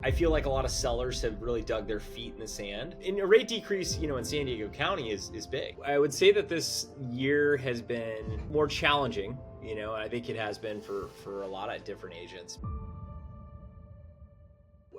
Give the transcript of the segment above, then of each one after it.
I feel like a lot of sellers have really dug their feet in the sand. And a rate decrease, in San Diego County is big. I would say that this year has been more challenging, and I think it has been for a lot of different agents.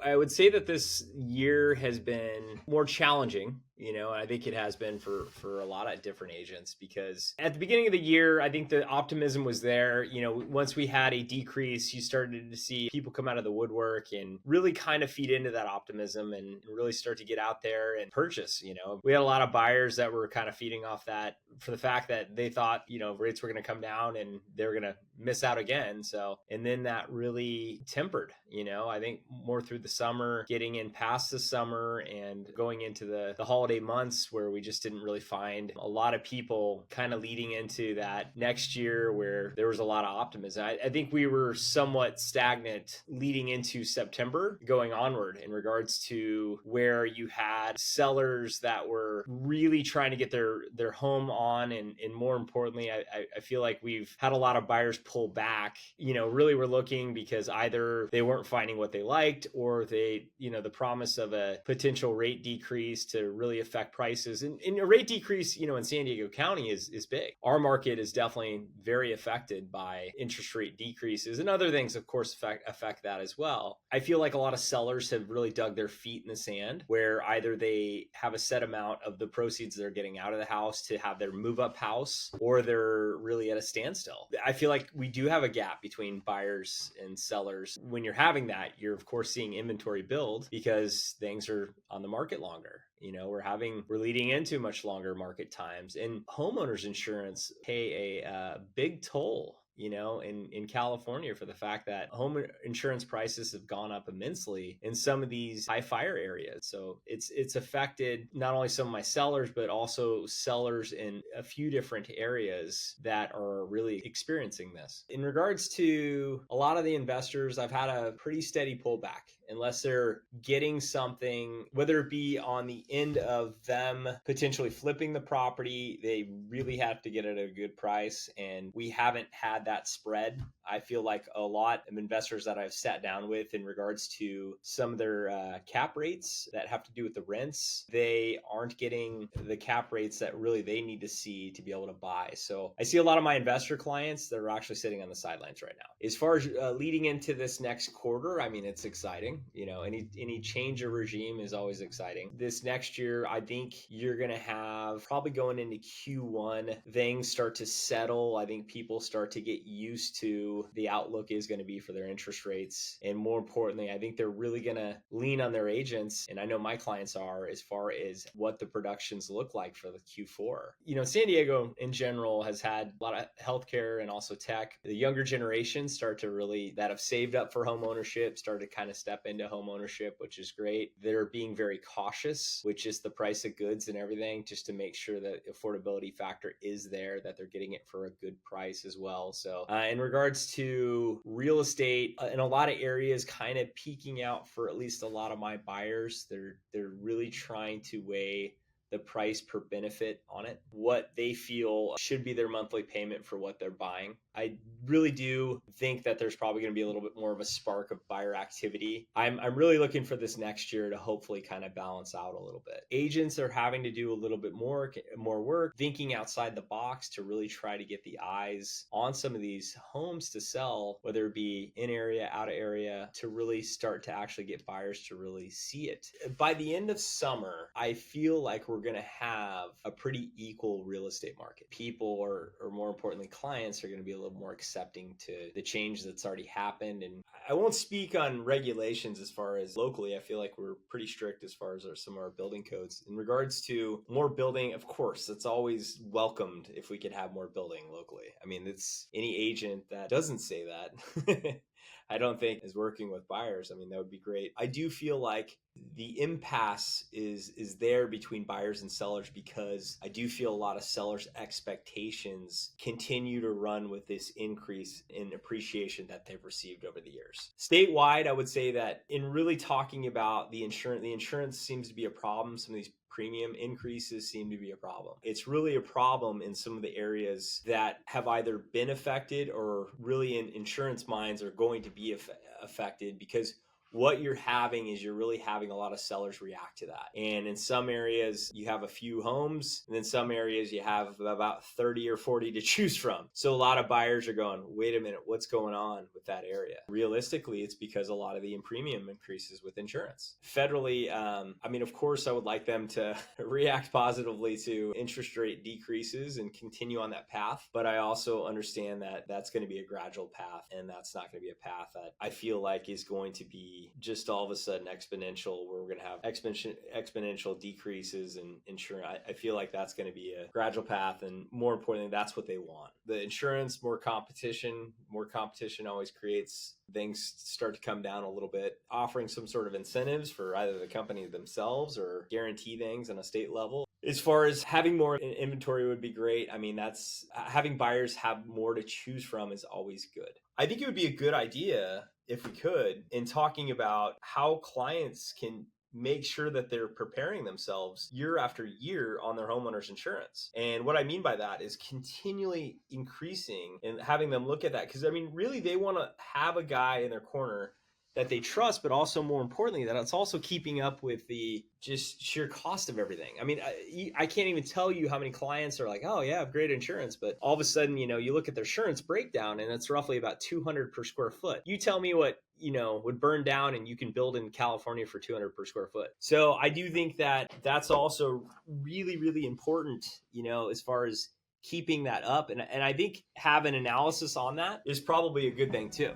I would say that this year has been more challenging, and I think it has been for a lot of different agents, because at the beginning of the year, I think the optimism was there. Once we had a decrease, you started to see people come out of the woodwork and really kind of feed into that optimism and really start to get out there and purchase. We had a lot of buyers that were kind of feeding off that, for the fact that they thought, rates were going to come down and they were going to miss out again. And then that really tempered, I think more through the summer, getting in past the summer and going into the holiday months, where we just didn't really find a lot of people kind of leading into that next year where there was a lot of optimism. I think we were somewhat stagnant leading into September going onward, in regards to where you had sellers that were really trying to get their home on. And more importantly, I feel like we've had a lot of buyers pull back, really were looking because either they weren't finding what they liked, or they, the promise of a potential rate decrease to really affect prices. And a rate decrease, in San Diego County is big. Our market is definitely very affected by interest rate decreases, and other things, of course, affect that as well. I feel like a lot of sellers have really dug their feet in the sand, where either they have a set amount of the proceeds they're getting out of the house to have their move up house, or they're really at a standstill. I feel like we do have a gap between buyers and sellers. When you're having that, you're of course seeing inventory build because things are on the market longer. We're leading into much longer market times, and homeowners insurance pay a big toll, in California, for the fact that home insurance prices have gone up immensely in some of these high fire areas. So it's affected not only some of my sellers, but also sellers in a few different areas that are really experiencing this. In regards to a lot of the investors, I've had a pretty steady pullback, unless they're getting something, whether it be on the end of them potentially flipping the property. They really have to get it at a good price, and we haven't had that spread. I feel like a lot of investors that I've sat down with in regards to some of their cap rates that have to do with the rents, they aren't getting the cap rates that really they need to see to be able to buy. So I see a lot of my investor clients that are actually sitting on the sidelines right now. As far as leading into this next quarter, I mean, it's exciting. Any change of regime is always exciting. This next year, I think you're going to have, probably going into Q1, things start to settle. I think people start to get used to the outlook is going to be for their interest rates. And more importantly, I think they're really going to lean on their agents. And I know my clients are, as far as what the productions look like for the Q4. San Diego in general has had a lot of healthcare and also tech. The younger generation that have saved up for home ownership start to kind of step into home ownership, which is great. They're being very cautious, which is the price of goods and everything, just to make sure that affordability factor is there, that they're getting it for a good price as well. So in regards to real estate, in a lot of areas kind of peaking out for at least a lot of my buyers, they're really trying to weigh the price per benefit on it, what they feel should be their monthly payment for what they're buying. I really do think that there's probably going to be a little bit more of a spark of buyer activity. I'm really looking for this next year to hopefully kind of balance out a little bit. Agents are having to do a little bit more work, thinking outside the box to really try to get the eyes on some of these homes to sell, whether it be in area, out of area, to really start to actually get buyers to really see it. By the end of summer, I feel like we're going to have a pretty equal real estate market. People, or more importantly, clients, are going to be a little more accepting to the change that's already happened. And I won't speak on regulations as far as locally. I feel like we're pretty strict as far as some of our building codes. In regards to more building, of course, it's always welcomed if we could have more building locally. I mean, it's any agent that doesn't say that I don't think is working with buyers. I mean, that would be great. I do feel like the impasse is there between buyers and sellers, because I do feel a lot of sellers' expectations continue to run with this increase in appreciation that they've received over the years. Statewide, I would say that in really talking about the insurance seems to be a problem. Some of these premium increases seem to be a problem. It's really a problem in some of the areas that have either been affected or really in insurance minds are going to be affected, because what you're having is you're really having a lot of sellers react to that. And in some areas, you have a few homes, and in some areas, you have about 30 or 40 to choose from. So a lot of buyers are going, wait a minute, what's going on with that area? Realistically, it's because a lot of the premium increases with insurance. Federally, I mean, of course, I would like them to react positively to interest rate decreases and continue on that path. But I also understand that that's going to be a gradual path, and that's not going to be a path that I feel like is going to be just all of a sudden exponential, where we're going to have exponential decreases in insurance. I feel like that's going to be a gradual path, and more importantly, that's what they want. The insurance, more competition always creates things start to come down a little bit. Offering some sort of incentives for either the company themselves or guarantee things on a state level. As far as having more inventory would be great. I mean, that's having buyers have more to choose from is always good. I think it would be a good idea, if we could, in talking about how clients can make sure that they're preparing themselves year after year on their homeowners insurance. And what I mean by that is continually increasing and having them look at that. Because I mean, really, they want to have a guy in their corner that they trust, but also more importantly, that it's also keeping up with the just sheer cost of everything. I mean, I can't even tell you how many clients are like, oh yeah, I have great insurance, but all of a sudden, you look at their insurance breakdown and it's roughly about 200 per square foot. You tell me what, would burn down and you can build in California for 200 per square foot. So I do think that that's also really, really important, as far as keeping that up. And I think having analysis on that is probably a good thing too.